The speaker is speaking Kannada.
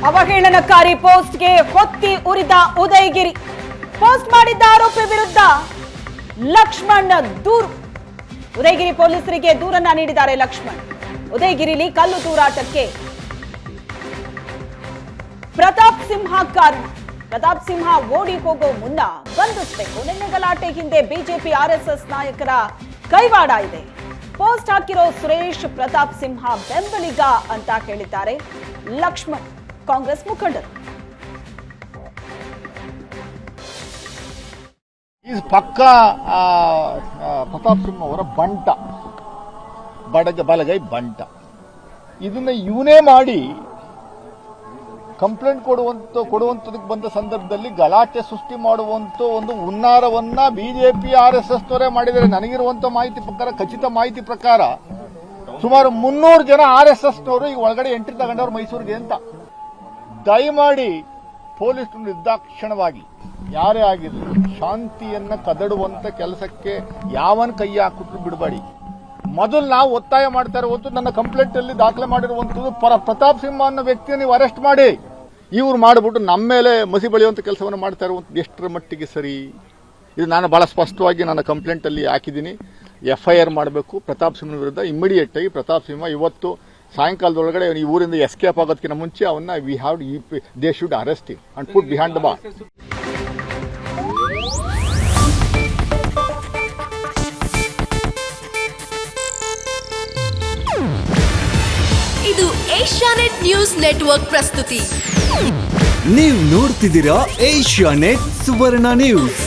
ಅವಹೇಳನಕಾರಿ ಪೋಸ್ಟ್ಗೆ ಹೊತ್ತಿ ಉರಿದ ಉದಯಗಿರಿ. ಪೋಸ್ಟ್ ಮಾಡಿದ್ದ ಆರೋಪಿ ವಿರುದ್ಧ ಲಕ್ಷ್ಮಣ್ ದೂರು. ಉದಯಗಿರಿ ಪೊಲೀಸರಿಗೆ ದೂರನ್ನ ನೀಡಿದ್ದಾರೆ ಲಕ್ಷ್ಮಣ್. ಉದಯಗಿರಿಲಿ ಕಲ್ಲು ತೂರಾಟಕ್ಕೆ ಪ್ರತಾಪ್ ಸಿಂಹ ಕಾರಣ. ಪ್ರತಾಪ್ ಸಿಂಹ ಓಡಿ ಹೋಗೋ ಮುನ್ನ ಬಂಧಿಸಬೇಕು. ನಿನ್ನೆ ಗಲಾಟೆ ಹಿಂದೆ ಬಿಜೆಪಿ ಆರ್ಎಸ್ಎಸ್ ನಾಯಕರ ಕೈವಾಡ ಇದೆ. ಪೋಸ್ಟ್ ಹಾಕಿರೋ ಸುರೇಶ್ ಪ್ರತಾಪ್ ಸಿಂಹ ಬೆಂಬಲಿಗ ಅಂತ ಹೇಳಿದ್ದಾರೆ ಲಕ್ಷ್ಮಣ್, ಕಾಂಗ್ರೆಸ್ ಮುಖಂಡರು. ಪಕ್ಕ ಪ್ರತಾಪ್ ಸಿಂಹ ಅವರ ಬಂಟ, ಬಲಗೈ ಬಂಟ. ಇದನ್ನ ಇವನೇ ಮಾಡಿ ಕಂಪ್ಲೇಂಟ್ ಕೊಡುವಂತದಕ್ಕೆ ಬಂದ ಸಂದರ್ಭದಲ್ಲಿ ಗಲಾಟೆ ಸೃಷ್ಟಿ ಮಾಡುವಂತ ಒಂದು ಹುನ್ನಾರವನ್ನ ಬಿಜೆಪಿ ಆರ್ಎಸ್ಎಸ್ ನವರೇ ಮಾಡಿದರೆ. ನನಗಿರುವಂತ ಮಾಹಿತಿ ಪ್ರಕಾರ, ಖಚಿತ ಮಾಹಿತಿ ಪ್ರಕಾರ ಸುಮಾರು 300 ಜನ ಆರ್ಎಸ್ಎಸ್ ನವರು ಈಗ ಒಳಗಡೆ ಎಂಟ್ರಿ ತಗೊಂಡವ್ರು ಮೈಸೂರಿಗೆ ಅಂತ. ದಯಮಾಡಿ ಪೊಲೀಸರು ನಿರ್ದಾಕ್ಷಿಣ್ಯವಾಗಿ ಯಾರೇ ಆಗಿರಲಿ ಶಾಂತಿಯನ್ನ ಕದಡುವಂತ ಕೆಲಸಕ್ಕೆ ಯಾವನ್ ಕೈ ಹಾಕಿದ್ರು ಬಿಡಬೇಡಿ. ಮೊದಲು ನಾವು ಒತ್ತಾಯ ಮಾಡ್ತಾ ಇರುವಂತ ನನ್ನ ಕಂಪ್ಲೇಂಟ್ ಅಲ್ಲಿ ದಾಖಲೆ ಮಾಡಿರುವಂತದ್ದು ಪ್ರತಾಪ್ ಸಿಂಹ ಅನ್ನೋ ವ್ಯಕ್ತಿಯನ್ನು ನೀವು ಅರೆಸ್ಟ್ ಮಾಡಿ. ಇವ್ರು ಮಾಡಿಬಿಟ್ಟು ನಮ್ಮ ಮೇಲೆ ಮಸಿ ಬಳಿಯುವಂತ ಕೆಲಸವನ್ನು ಮಾಡ್ತಾ ಇರುವಂತದ್ದು ಎಷ್ಟರ ಮಟ್ಟಿಗೆ ಸರಿ? ಇದು ನಾನು ಬಹಳ ಸ್ಪಷ್ಟವಾಗಿ ನನ್ನ ಕಂಪ್ಲೇಂಟ್ ಅಲ್ಲಿ ಹಾಕಿದ್ದೀನಿ. FIR ಮಾಡಬೇಕು ಪ್ರತಾಪ್ ಸಿಂಹ ವಿರುದ್ಧ. ಇಮಿಡಿಯೇಟ್ ಆಗಿ ಪ್ರತಾಪ್ ಸಿಂಹ ಇವತ್ತು ಸಾಯಂಕಾಲದೊಳಗಡೆ ಈ ಊರಿಂದ ಎಸ್ಕೇಪ್ ಆಗೋದಕ್ಕಿಂತ ಮುಂಚೆ ಅವನ್ನ they should arrest him and put behind the bar. ಇದು ಏಷ್ಯಾನೆಟ್ ನ್ಯೂಸ್ ನೆಟ್ವರ್ಕ್ ಪ್ರಸ್ತುತಿ. ನೀವು ನೋಡ್ತಿದ್ದೀರಾ ಏಷ್ಯಾನೆಟ್ ಸುವರ್ಣ ನ್ಯೂಸ್.